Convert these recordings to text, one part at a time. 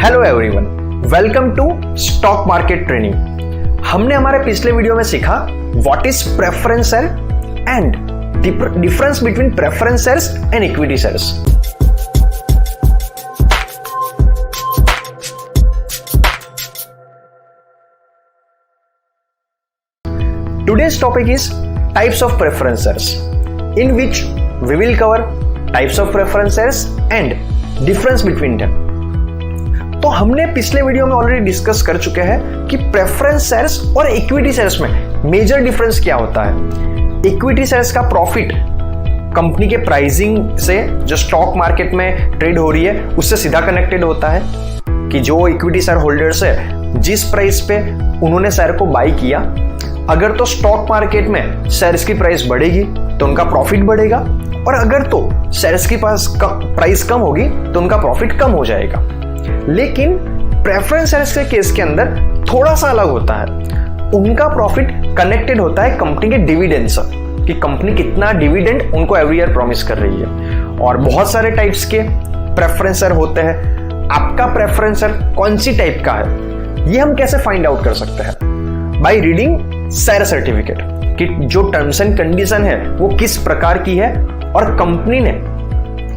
Hello everyone, welcome to stock market training. हमने हमारे पिछले वीडियो में सीखा what is preference share and difference between preference shares and equity shares. Today's topic is types of preference shares, in which we will cover types of preference shares and difference between them. तो हमने पिछले video में already discuss कर चुके हैं कि preference shares और equity shares में मेजर डिफरेंस क्या होता है। इक्विटी शेयर्स का प्रॉफिट कंपनी के प्राइसिंग से जो स्टॉक मार्केट में ट्रेड हो रही है उससे सीधा कनेक्टेड होता है कि जो इक्विटी शेयर होल्डर्स है जिस प्राइस पे उन्होंने शेयर को बाई किया, अगर तो स्टॉक मार्केट में शेयर्स की प्राइस बढ़ेगी तो उनका प्रॉफिट बढ़ेगा, और अगर तो शेयर्स की प्राइस कम होगी तो उनका प्रॉफिट कम हो जाएगा। लेकिन प्रेफरेंस शेयर्स के केस के अंदर थोड़ा सा अलग होता है। उनका प्रॉफिट कनेक्टेड होता है कंपनी के डिविडेंड से, कि कंपनी कितना डिविडेंड उनको एवरी ईयर प्रॉमिस कर रही है। और बहुत सारे टाइप्स के प्रेफरेंस शेयर होते हैं। आपका प्रेफरेंस शेयर कौन सी टाइप का है ये हम कैसे फाइंड आउट कर सकते हैं? बाय रीडिंग शेयर सर्टिफिकेट, कि जो टर्म्स एंड कंडीशन है वो किस प्रकार की है और कंपनी ने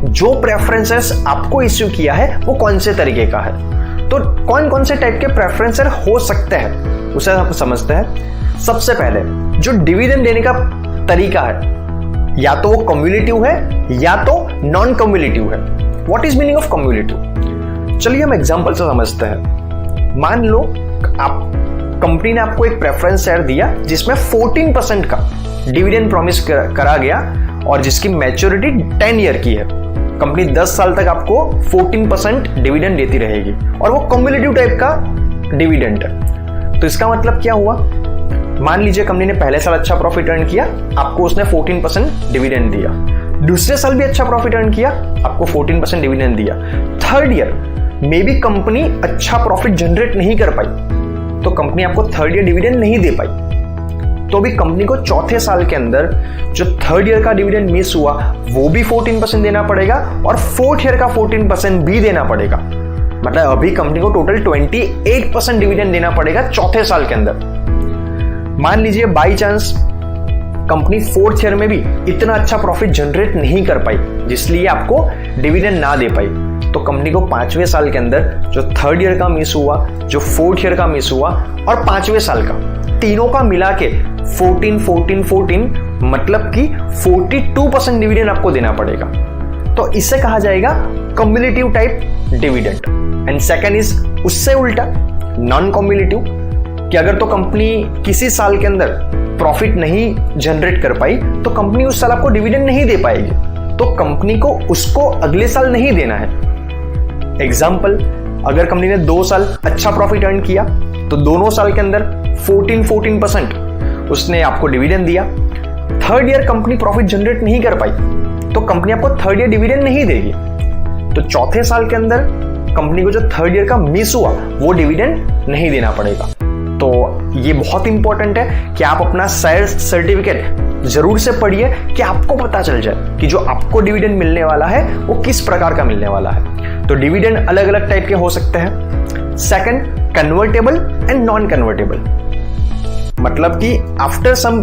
जो प्रेफरेंसेस आपको इश्यू किया है वो कौन से तरीके का है। तो कौन कौन से टाइप के प्रेफरेंसेस हो सकते हैं उसे हम समझते हैं। सबसे पहले जो डिविडेंड देने का तरीका है, या तो वो कम्युलेटिव है या तो नॉन कम्युलेटिव है। What is meaning of cumulative? चलिए हम एग्जांपल से समझते हैं। मान लो आप कंपनी ने आपको एक प्रेफरेंस शेयर दिया जिसमें 14% का डिविडेंड प्रॉमिस करा गया और जिसकी मैच्योरिटी 10 ईयर की है। कंपनी 10 साल तक आपको 14% डिविडेंड देती रहेगी और वो कम्युलेटिव टाइप का डिविडेंड है। तो इसका मतलब क्या हुआ? मान लीजिए कंपनी ने पहले साल अच्छा प्रॉफिट अर्न किया, आपको उसने 14% डिविडेंड दिया। दूसरे साल भी अच्छा प्रॉफिट अर्न किया, आपको 14% डिविडेंड दिया। Third year may be company अच्छा प्रॉफिट जनरेट नहीं कर पाई, तो कंपनी आपको थर्ड ईयर डिविडेंड नहीं दे पाई। तो भी कंपनी को चौथे साल के अंदर जो थर्ड ईयर का डिविडेंड मिस हुआ वो भी 14% देना पड़ेगा और फोर्थ ईयर का 14% भी देना पड़ेगा। मतलब अभी कंपनी को टोटल 28% डिविडेंड देना पड़ेगा चौथे साल के अंदर। मान लीजिए by chance company fourth year में भी इतना अच्छा प्रॉफिट जनरेट नहीं कर पाई जिसलिए आपको डिविडेंड ना दे पाई, तो कंपनी को 5वें साल के अंदर जो थर्ड ईयर का मिस हुआ, जो फोर्थ ईयर का मिस हुआ और 5वें साल का, तीनों का मिला के 14 मतलब कि 42% डिविडेंड आपको देना पड़ेगा। तो इसे कहा जाएगा cumulative type dividend. And second is उससे उल्टा नॉन कम्युलेटिव, कि अगर तो कंपनी किसी साल के अंदर प्रॉफिट नहीं जनरेट कर पाई तो कंपनी उस साल आपको डिविडेंड नहीं दे पाएगी, तो कंपनी को उसको अगले साल नहीं देना है। एग्जाम्पल, अगर कंपनी ने 2 साल अच्छा प्रॉफिट अर्न किया तो दोनों साल के अंदर 14% उसने आपको डिविडेंड दिया। Third year company profit generate नहीं कर पाई तो कंपनी आपको थर्ड ईयर डिविडेंड नहीं देगी। तो चौथे साल के अंदर कंपनी को जो थर्ड ईयर का मिस हुआ वो डिविडेंड नहीं देना पड़ेगा। तो ये बहुत इंपॉर्टेंट है कि आप अपना शेयर सर्टिफिकेट जरूर से पढ़िए कि आपको पता चल जाए कि जो आपको डिविडेंड मिलने वाला है वो किस प्रकार का मिलने वाला है। तो डिविडेंड अलग अलग टाइप के हो सकते हैं। Second, convertible and non convertible, मतलब कि after some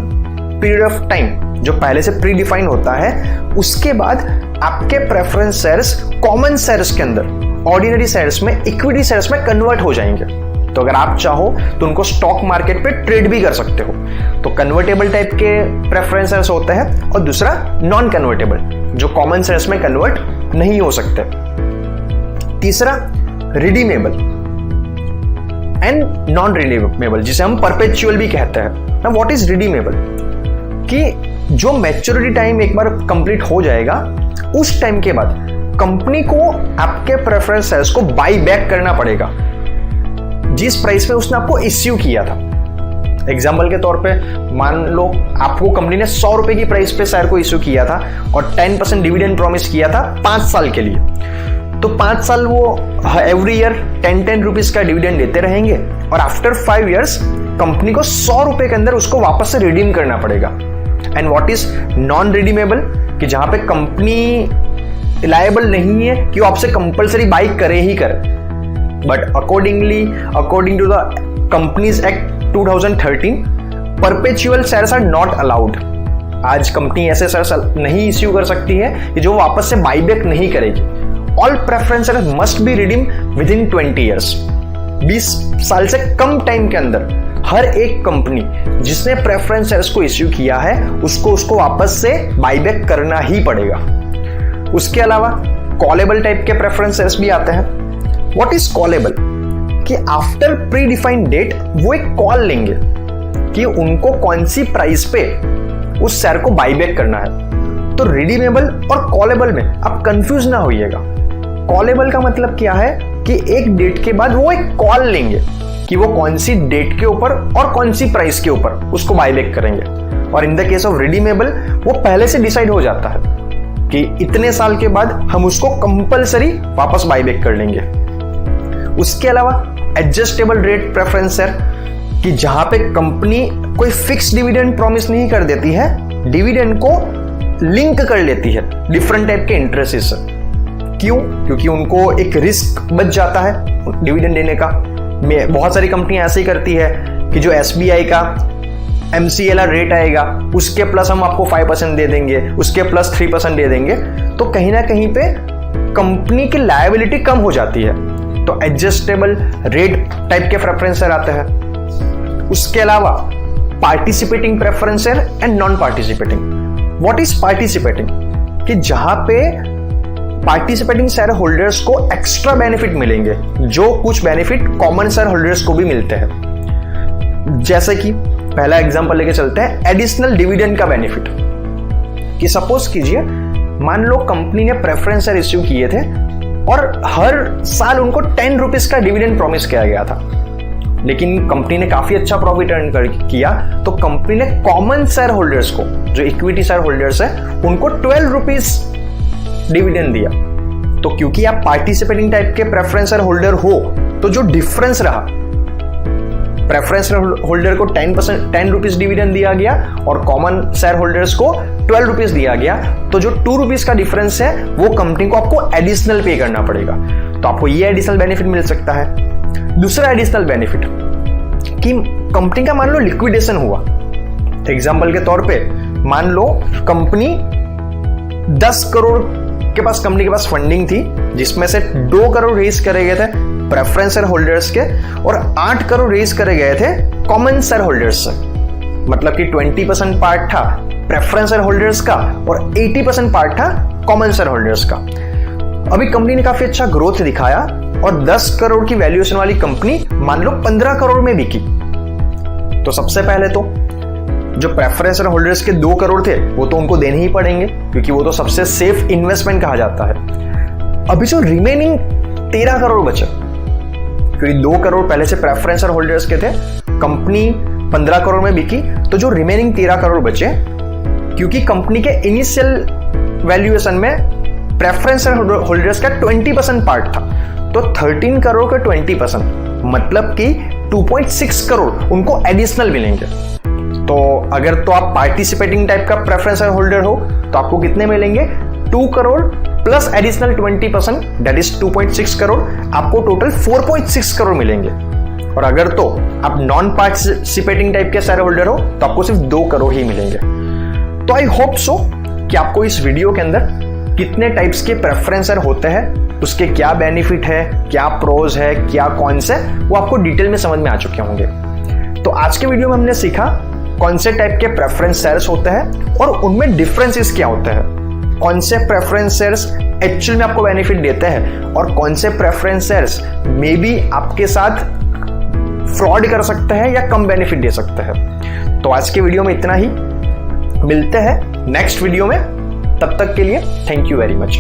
period of time, जो पहले से प्री डिफाइन होता है, उसके बाद आपके प्रेफरेंस शेयर्स कॉमन शेयर्स के अंदर, ऑर्डिनरी शेयर्स में, इक्विटी शेयर्स में कन्वर्ट हो जाएंगे। तो अगर आप चाहो तो उनको स्टॉक मार्केट पे ट्रेड भी कर सकते हो। तो कन्वर्टेबल टाइप के प्रेफरेंस शेयर्स होते हैं और दूसरा नॉन कन्वर्टेबल, जो कॉमन शेयर्स में कन्वर्ट नहीं हो सकते। तीसरा, रिडीमेबल एंड नॉन रिडीमेबल, जिसे हम परपेचुअल भी कहते हैं। ना व्हाट इज रिडीमेबल? कि जो मैच्योरिटी टाइम एक बार कंप्लीट हो जाएगा उस टाइम के बाद कंपनी को आपके प्रेफरेंस शेयर्स को बाई बैक करना पड़ेगा जिस प्राइस पे उसने आपको इश्यू किया था। एग्जाम्पल के तौर पे मान लो आपको कंपनी ने 100 रुपए की प्राइस पे शेयर को इश्यू किया था और 10% डिविडेंड प्रॉमिस किया था 5 साल के लिए। तो 5 साल वो एवरी ईयर 10 रुपीज का डिविडेंड देते रहेंगे और आफ्टर 5 इयर्स कंपनी को 100 रुपए के अंदर उसको वापस से रिडीम करना पड़ेगा। And what is non redeemable? कि जहां पे कंपनी लायबल नहीं है कि वो आपसे कंपलसरी बाई करे ही करे, but according to the companies act 2013 perpetual shares are not allowed. आज कंपनी ऐसे शेयर्स नहीं इश्यू कर सकती है कि जो वापस से बाईबैक नहीं करेगी। All preference shares must be redeem with in 20 years. 20 साल से कम टाइम के अंदर हर एक कंपनी जिसने प्रेफरेंस शेयर्स को इश्यू किया है उसको वापस से बाईबैक करना ही पड़ेगा। उसके अलावा कॉलेबल टाइप के प्रेफरेंस शेयर्स भी आते हैं। What is callable? कि आफ्टर प्री डिफाइंड डेट वो एक कॉल लेंगे कि उनको कौन सी प्राइस पे उस शेयर को बाईबैक करना है। तो रिडीमेबल और कॉलेबल में आप कंफ्यूज ना होइएगा। कॉलेबल का मतलब क्या है कि एक डेट के बाद वो एक कॉल लेंगे कि वो कौन सी डेट के ऊपर और कौन सी प्राइस के ऊपर उसको बाईबैक करेंगे। और in the case of redeemable वो पहले से डिसाइड हो जाता है कि इतने साल के बाद हम उसको कंपलसरी वापस बाईबैक कर लेंगे। उसके अलावा एडजस्टेबल रेट प्रेफरेंस शेयर कि जहां पे कंपनी कोई फिक्स डिविडेंड प्रॉमिस नहीं कर देती है, डिविडेंड को लिंक कर लेती है डिफरेंट टाइप के इंटरेस्ट से। क्यों? क्योंकि उनको एक रिस्क बच जाता है डिविडेंड देने का। बहुत सारी कंपनियां ऐसे ही करती है कि जो SBI का MCLR रेट आएगा उसके प्लस हम आपको 5% दे देंगे, उसके प्लस 3% दे देंगे, तो कहीं ना कहीं पे कंपनी की लायबिलिटी कम हो जाती है। तो एडजस्टेबल रेट टाइप के प्रेफरेंस शेयर आते हैं। उसके अलावा participating preference share and non participating. What is participating? कि जहां पे पार्टिसिपेटिंग शेयर होल्डर्स को एक्स्ट्रा बेनिफिट मिलेंगे जो कुछ बेनिफिट कॉमन शेयर होल्डर्स को भी मिलते हैं। जैसे कि पहला एग्जांपल लेके चलते हैं, एडिशनल डिविडेंड का बेनिफिट। कि सपोज कीजिए मान लो कंपनी ने प्रेफरेंस शेयर इश्यू किए थे और हर साल उनको 10 रुपीज का डिविडेंड प्रॉमिस किया गया था, लेकिन कंपनी ने काफी अच्छा प्रॉफिट अर्न किया, तो कंपनी ने कॉमन शेयर होल्डर्स को, जो इक्विटी शेयर होल्डर्स है, उनको 12 रुपीज डिविडेंड दिया। तो क्योंकि आप पार्टिसिपेटिंग टाइप के प्रेफरेंस शेयर होल्डर हो, तो जो डिफरेंस रहा, प्रेफरेंस होल्डर को 10 रुपीज डिविडेंड दिया गया और कॉमन शेयर होल्डर्स को 12 रुपीज दिया गया, तो जो 2 रुपीज का डिफरेंस है वो कंपनी को आपको एडिशनल पे करना पड़ेगा। तो आपको ये एडिशनल बेनिफिट मिल सकता है। दूसरा एडिशनल बेनिफिट कि कंपनी का मान लो लिक्विडेशन हुआ। एग्जांपल के तौर पे मान लो कंपनी 10 करोड़ के पास, कंपनी के पास फंडिंग थी जिसमें से 2 करोड़ रेज करे गए थे प्रेफरेंस शेयर होल्डर्स के और 8 करोड़ रेज करे गए थे कॉमन शेयर होल्डर्स से। मतलब कि 20% पार्ट था प्रेफरेंस शेयर होल्डर्स का और 80% पार्ट था कॉमन शेयर होल्डर्स का। अभी कंपनी ने काफी अच्छा ग्रोथ दिखाया और 10 करोड़ की वैल्यूएशन वाली कंपनी मान लो 15 करोड़ में बिकी। तो सबसे पहले तो जो प्रेफरेंस शेयर होल्डर्स के 2 करोड़ थे वो तो उनको देने ही पड़ेंगे क्योंकि वो तो सबसे सेफ इन्वेस्टमेंट कहा जाता है। अभी जो रिमेनिंग 13 करोड़ बचे, क्योंकि 2 करोड़ पहले से प्रेफरेंस शेयर होल्डर्स के थे, कंपनी 15 करोड़ में बिकी, तो जो रिमेनिंग 13 करोड़ बचे, क्योंकि कंपनी के इनिशियल वैल्यूएशन में प्रेफरेंस शेयर होल्डर्स का 20% पार्ट था, तो 13 करोड़ का 20% मतलब कि 2.6 करोड़ उनको एडिशनल मिलेंगे। तो अगर तो आप पार्टिसिपेटिंग टाइप का प्रेफरेंस शेयर होल्डर हो तो आपको कितने मिलेंगे? 2 crore plus additional 20% that is 2.6 crore, आपको टोटल 4.6 करोड़ मिलेंगे। और अगर तो आप नॉन पार्टिसिपेटिंग टाइप के शेयर होल्डर हो तो आपको सिर्फ 2 करोड़ ही मिलेंगे। तो आई होप सो कि आपको इस वीडियो के अंदर कितने टाइप्स के प्रेफरेंस शेयर होते हैं, उसके क्या बेनिफिट है, क्या प्रोज है, क्या कॉन्स है, वो आपको डिटेल में समझ में आ चुके होंगे। तो आज के वीडियो में हमने सीखा कौन से टाइप के प्रेफरेंस शेयर्स होते हैं और उनमें डिफरेंसेस क्या होते हैं, कौन से प्रेफरेंस शेयर्स एक्चुअल में आपको बेनिफिट देते हैं और कौन से प्रेफरेंस शेयर्स मे बी आपके साथ फ्रॉड कर सकते हैं या कम बेनिफिट दे सकते हैं। तो आज के वीडियो में इतना ही, मिलते हैं नेक्स्ट वीडियो में, तब तक के लिए थैंक यू वेरी मच।